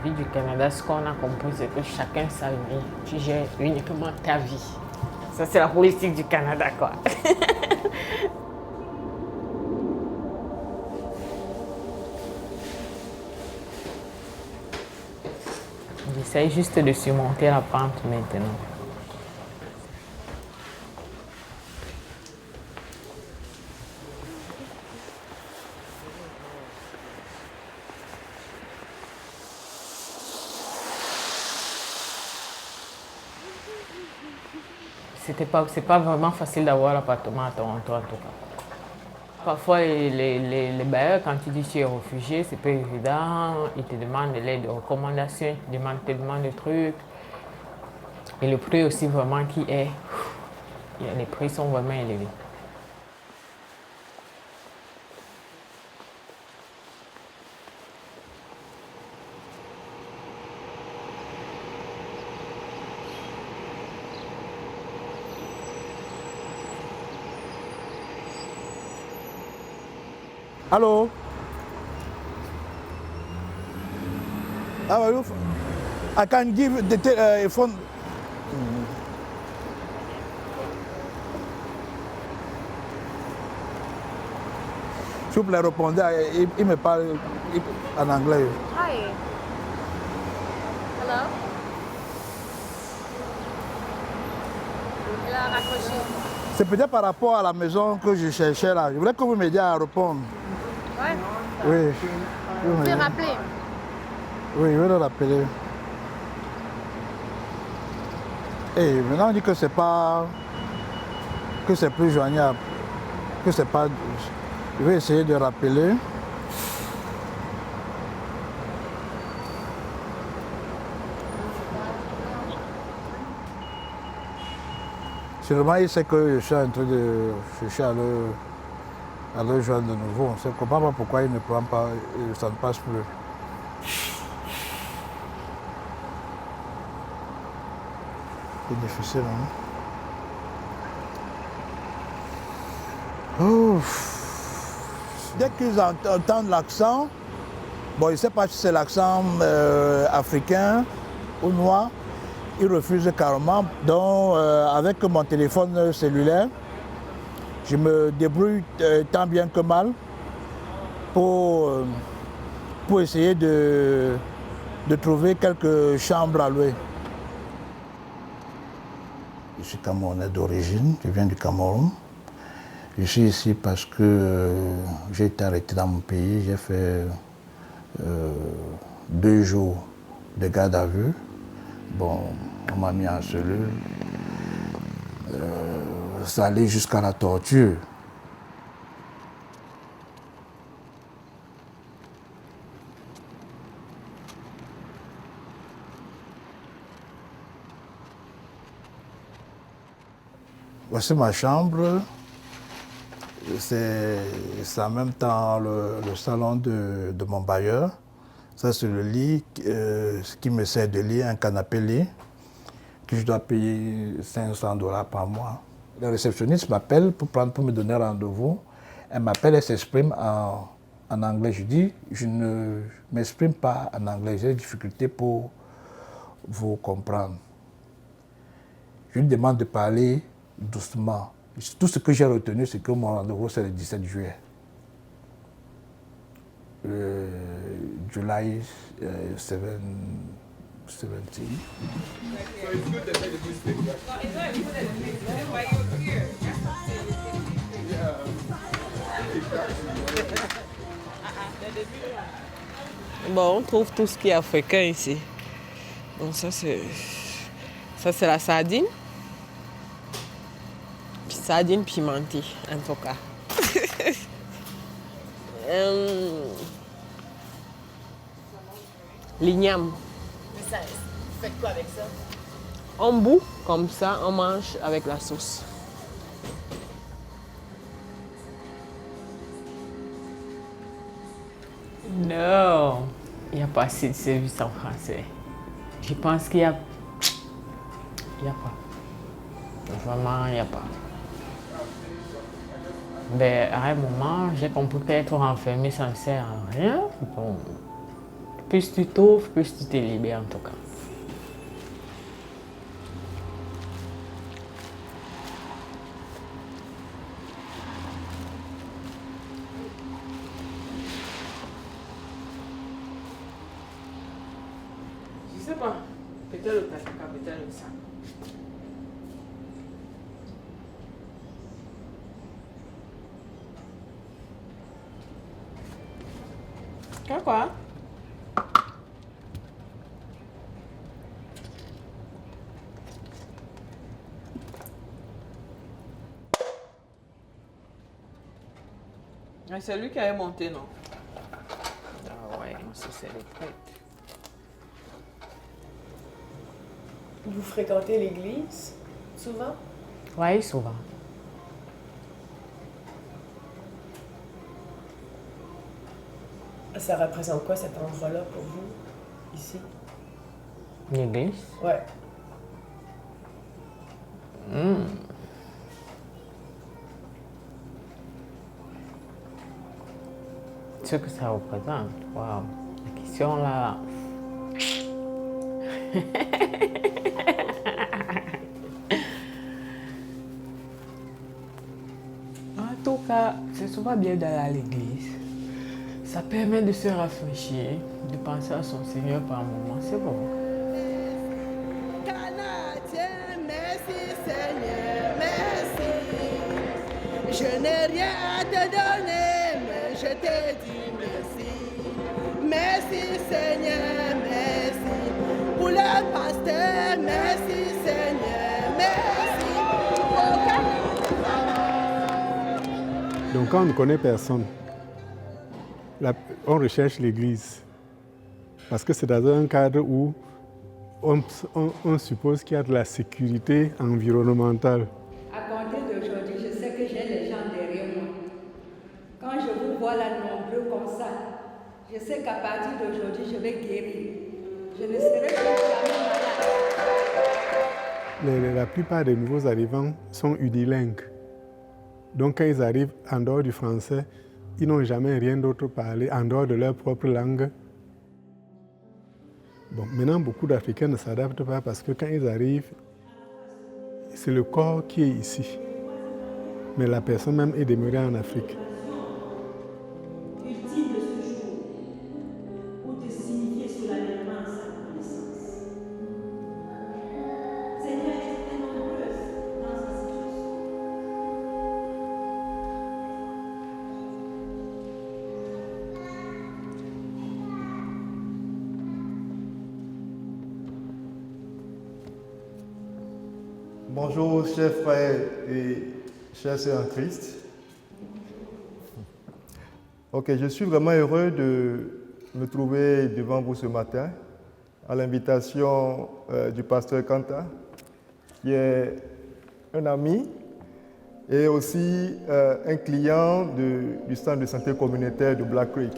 vie du Canada, ce qu'on a compris, c'est que chacun sa vie. Tu gères uniquement ta vie. Ça, c'est la politique du Canada, quoi. J'essaye juste de surmonter la pente maintenant. C'est pas vraiment facile d'avoir l'appartement à Toronto en tout cas. Parfois, les bailleurs, quand tu dis que tu es réfugié, c'est pas évident. Ils te demandent de l'aide de recommandation, ils te demandent tellement de trucs. Et le prix aussi vraiment qui est... Les prix sont vraiment élevés. Hello. How are you? I can give the phone. S'il vous plaît, répondez. Il me parle en anglais. Hi. Hello? Il a raccroché. C'est peut-être par rapport à la maison que je cherchais là. Je voulais que vous m'aidiez à répondre. Ouais. Oui. Vous pouvez rappeler. Oui, je vais le rappeler. Et maintenant on dit que c'est pas... que c'est plus joignable. Que c'est pas... Je vais essayer de rappeler. Sûrement, il sait que je suis en train de chercher à le joindre de nouveau. On ne comprend pas pourquoi il ne prend pas, ça ne passe plus. C'est difficile, hein? Ouf. Dès qu'ils entendent l'accent, bon, je ne sais pas si c'est l'accent africain ou noir, ils refusent carrément. Donc, avec mon téléphone cellulaire, je me débrouille tant bien que mal pour essayer de trouver quelques chambres à louer. Je suis Camerounais d'origine, je viens du Cameroun. Je suis ici parce que j'ai été arrêté dans mon pays, j'ai fait 2 jours de garde à vue. Bon, on m'a mis en cellule. Ça allait jusqu'à la torture. Voici ma chambre. C'est en même temps le salon de mon bailleur. Ça, c'est le lit ce qui me sert de lit, un canapé-lit, que je dois payer 500 $ par mois. Le réceptionniste m'appelle pour me donner rendez-vous. Elle m'appelle, elle s'exprime en anglais. Je dis, je ne m'exprime pas en anglais, j'ai des difficultés pour vous comprendre. Je lui demande de parler doucement. Tout ce que j'ai retenu, c'est que mon rendez-vous, c'est le 17 juillet. July 17. So it's good that they do this. Well, it's not good that they do this. Why you're here? Bon, on trouve tout ce qui est africain ici. Donc ça c'est la sardine. Puis sardine pimentée, en tout cas. L'igname. Mais ça, vous faites quoi avec ça? On bout, comme ça, on mange avec la sauce. Non, il n'y a pas assez de service en français. Je pense qu'il y a... Il n'y a pas. Vraiment, il n'y a pas. Mais à un moment, j'ai compris qu'être enfermé, ça ne sert à rien. Bon, Plus tu trouves, plus tu te libères en tout cas. Je sais pas, peut-être le tataka, peut-être le sac. Quoi? C'est lui qui avait monté, non? Ah ouais, c'est le prêtre. Vous fréquentez l'église souvent? Oui, souvent. Ça représente quoi cet endroit-là pour vous, ici? L'église? Ouais. Ce que ça représente, waouh, la question là. En tout cas, c'est souvent bien d'aller à l'église. Ça permet de se rafraîchir, de penser à son Seigneur par moment, c'est bon. Canadien, merci Seigneur, merci. Je n'ai rien à te donner, mais je te dis merci. Merci Seigneur, merci. Pour le pasteur, merci Seigneur, merci. Donc quand on ne connaît personne, on recherche l'église. Parce que c'est dans un cadre où on suppose qu'il y a de la sécurité environnementale. À compter d'aujourd'hui, je sais que j'ai les gens derrière moi. Quand je vous vois là nombreux comme ça, je sais qu'à partir d'aujourd'hui, je vais guérir. Je ne serai plus jamais malade. La plupart des nouveaux arrivants sont unilingues. Donc quand ils arrivent en dehors du français, ils n'ont jamais rien d'autre parlé en dehors de leur propre langue. Bon, maintenant, beaucoup d'Africains ne s'adaptent pas parce que quand ils arrivent, c'est le corps qui est ici. Mais la personne même est demeurée en Afrique. Ultime de ce jour, pour te signifier solennellement sa connaissance. Seigneur est très nombreuse dans sa situation. Bonjour, chers frères et chers sœurs en Christ. Ok, je suis vraiment heureux de me trouver devant vous ce matin à l'invitation du pasteur Kanta, qui est un ami et aussi un client du centre de santé communautaire de Black Creek.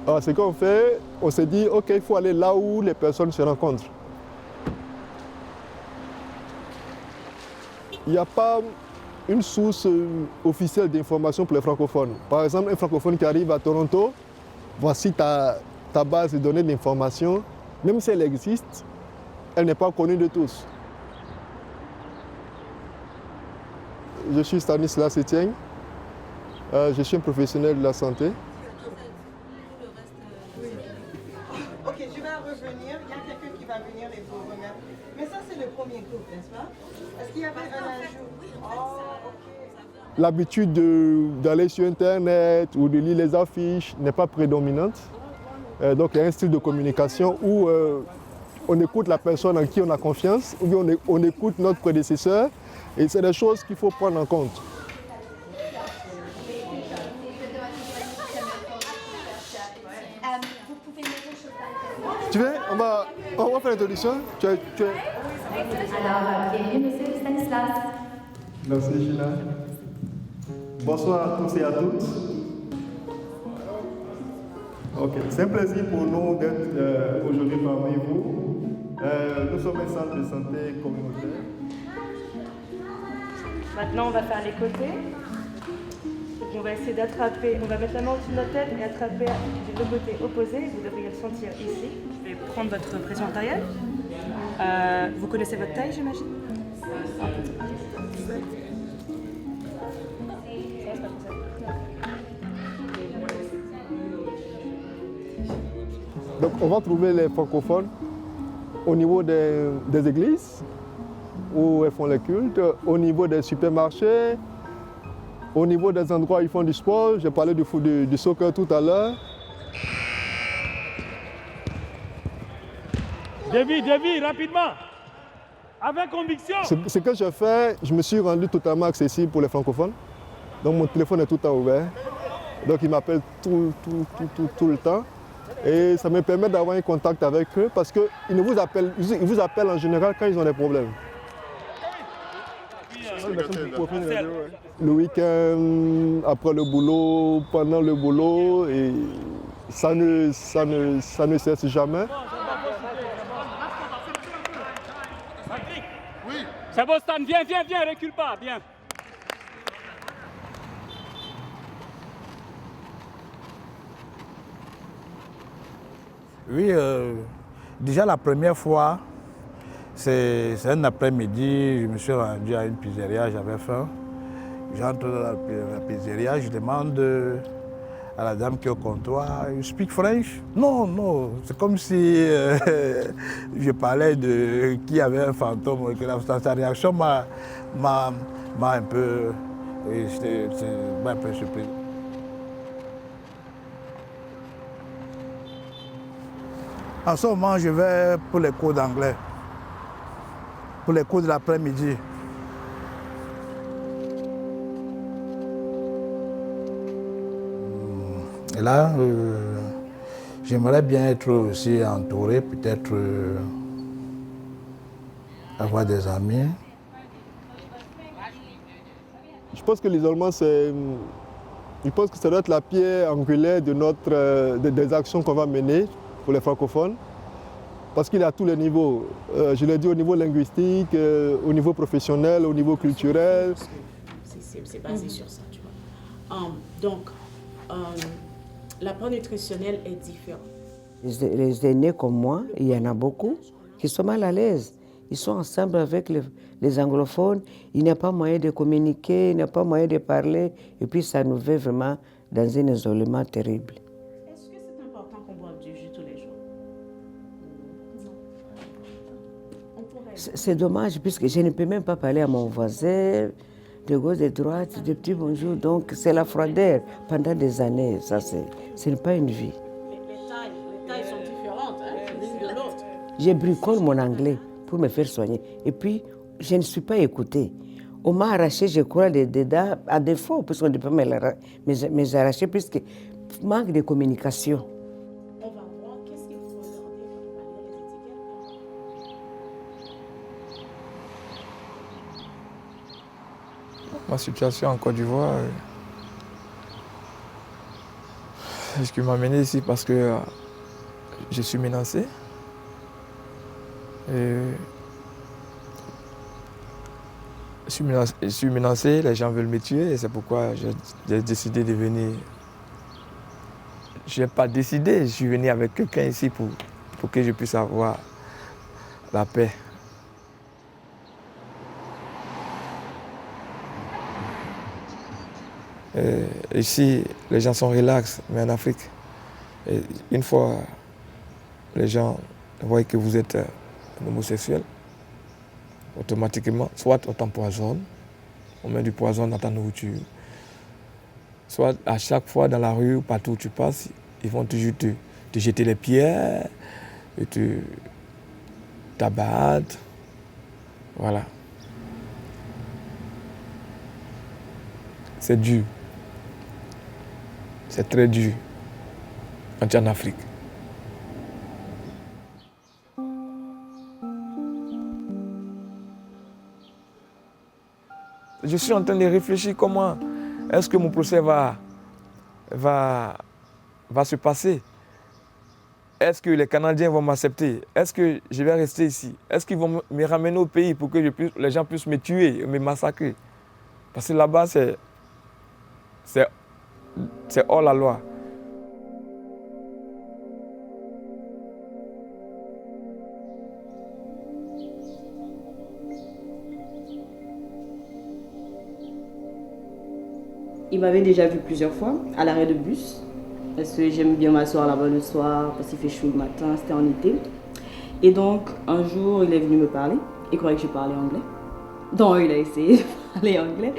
Alors, ce qu'on fait, on s'est dit, ok, il faut aller là où les personnes se rencontrent. Il n'y a pas une source officielle d'information pour les francophones. Par exemple, un francophone qui arrive à Toronto, voici ta base de données d'information. Même si elle existe, elle n'est pas connue de tous. Je suis Stanislas Etienne. Je suis un professionnel de la santé. Ok, je vais revenir. Il y a quelqu'un qui va venir et vous remettre. Mais ça, c'est le premier groupe, n'est-ce pas? Est-ce qu'il y avait un ajout? L'habitude d'aller sur Internet ou de lire les affiches n'est pas prédominante. Donc il y a un style de communication où on écoute la personne en qui on a confiance, ou bien on écoute notre prédécesseur, et c'est des choses qu'il faut prendre en compte. Tu veux? On va faire l'introduction. Alors, bienvenue, monsieur Stanislas. Merci, Gina. Bonsoir à tous et à toutes. Ok, c'est un plaisir pour nous d'être aujourd'hui parmi vous. Nous sommes un centre de santé communautaire. Maintenant, on va faire les côtés. Donc, on va essayer d'attraper, on va mettre la main au-dessus de notre tête et attraper du côté opposé. Vous devriez le sentir ici. Je vais prendre votre pression artérielle. Vous connaissez votre taille, j'imagine? Donc on va trouver les francophones au niveau des églises où elles font les cultes, au niveau des supermarchés, au niveau des endroits où ils font du sport. J'ai parlé du soccer tout à l'heure. David, rapidement, avec conviction. Ce que je fais, je me suis rendu totalement accessible pour les francophones. Donc mon téléphone est tout le temps ouvert. Donc ils m'appellent tout le temps. Et ça me permet d'avoir un contact avec eux parce qu'ils vous appellent en général quand ils ont des problèmes. Le week-end, après le boulot, pendant le boulot, et ça ne cesse jamais. C'est bon, Stan, viens, recule pas, viens. Oui, déjà la première fois, c'est un après-midi, je me suis rendu à une pizzeria, j'avais faim. J'entre dans la pizzeria, je demande à la dame qui est au comptoir, you speak French? Non, c'est comme si je parlais de qui avait un fantôme. Sa réaction m'a un peu surpris. En ce moment, je vais pour les cours d'anglais, pour les cours de l'après-midi. Et là, j'aimerais bien être aussi entouré, peut-être avoir des amis. Je pense que l'isolement, je pense que ça doit être la pierre angulaire de des actions qu'on va mener pour les francophones, parce qu'il est à tous les niveaux. Je l'ai dit au niveau linguistique, au niveau professionnel, au niveau culturel. C'est basé sur ça, tu vois. Donc, l'apport nutritionnel est différent. Les aînés comme moi, il y en a beaucoup qui sont mal à l'aise. Ils sont ensemble avec les anglophones, il n'y a pas moyen de communiquer, il n'y a pas moyen de parler, et puis ça nous met vraiment dans un isolement terrible. Est-ce que c'est important qu'on boive du jus tous les jours? C'est dommage, puisque je ne peux même pas parler à mon voisin, de gauche, de droite, de petit bonjour. Donc c'est la froideur pendant des années, ça ce n'est pas une vie. Les tailles sont différentes, l'une de l'autre. Je bricole mon anglais pour me faire soigner. Et puis, je ne suis pas écoutée. On m'a arraché, je crois, des dents à défaut, puisqu'on ne peut pas me arracher, puisque manque de communication. On va voir qu'est-ce qu'il faut regarder pour évaluer les étiquettes. Ma situation en Côte d'Ivoire, ce qui m'a amené ici parce que je suis menacé. Je suis menacé, les gens veulent me tuer et c'est pourquoi j'ai décidé de venir. Je n'ai pas décidé, je suis venu avec quelqu'un ici pour que je puisse avoir la paix. Ici, les gens sont relax, mais en Afrique, une fois les gens voient que vous êtes homosexuel, automatiquement, soit on t'empoisonne, on met du poison dans ta nourriture, soit à chaque fois dans la rue ou partout où tu passes, ils vont toujours te jeter les pierres, et t'abattre. Voilà. C'est dur. C'est très dur quand tu es en Afrique. Je suis en train de réfléchir comment est-ce que mon procès va se passer. Est-ce que les Canadiens vont m'accepter? Est-ce que je vais rester ici? Est-ce qu'ils vont me ramener au pays pour que les gens puissent me tuer, me massacrer? Parce que là-bas, c'est hors la loi. Il m'avait déjà vu plusieurs fois à l'arrêt de bus, parce que j'aime bien m'asseoir là-bas le soir, parce qu'il fait chaud le matin, c'était en été. Et donc, un jour, il est venu me parler, il croyait que je parlais anglais. Donc, il a essayé de parler anglais,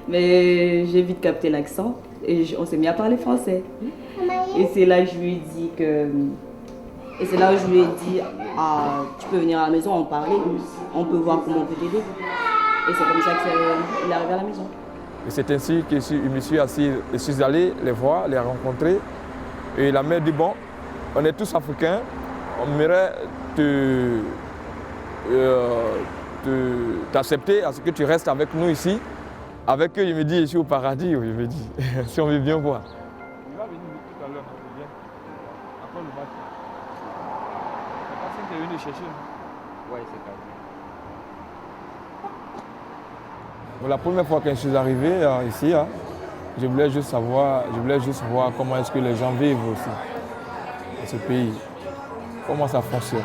mais j'ai vite capté l'accent et on s'est mis à parler français. Et c'est là que je lui ai dit ah, tu peux venir à la maison, en parler, on peut voir comment on peut t'aider. Et c'est comme ça qu'il est arrivé à la maison. Et c'est ainsi que je me suis assis, je suis allé les voir, les rencontrer. Et la mère dit, bon, on est tous africains, on aimerait t'accepter à ce que tu restes avec nous ici. Avec eux, je me dis, je suis au paradis, je me dis, si on veut bien voir. Il va venir tout à l'heure, il vient. Après le match. La personne qui est venue chercher. Oui, c'est ça. La première fois que je suis arrivé ici, je voulais juste voir comment est-ce que les gens vivent aussi dans ce pays, comment ça fonctionne.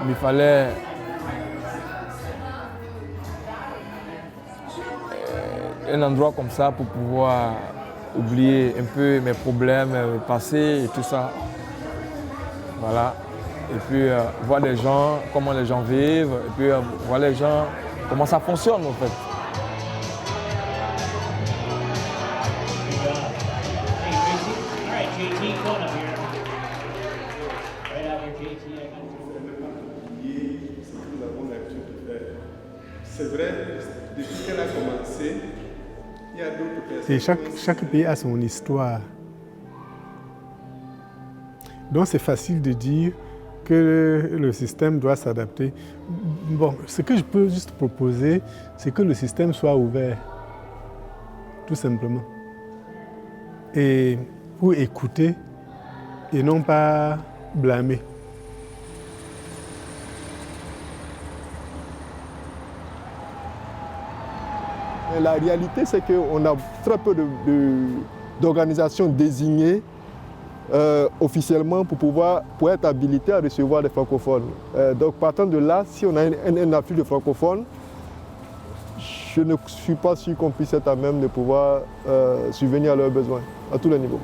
Il fallait un endroit comme ça pour pouvoir oublier un peu mes problèmes passés et tout ça. Voilà. Et puis voir les gens, comment les gens vivent, et puis voir les gens, comment ça fonctionne en fait. C'est vrai, depuis qu'elle a commencé, il y a d'autres personnes. Et chaque pays a son histoire. Donc c'est facile de dire que le système doit s'adapter. Bon, ce que je peux juste proposer, c'est que le système soit ouvert, tout simplement. Et pour écouter et non pas blâmer. La réalité, c'est qu'on a très peu d'organisations désignées officiellement pour être habilitées à recevoir des francophones. Donc partant de là, si on a un afflux de francophones, je ne suis pas sûr qu'on puisse être à même de pouvoir subvenir à leurs besoins, à tous les niveaux.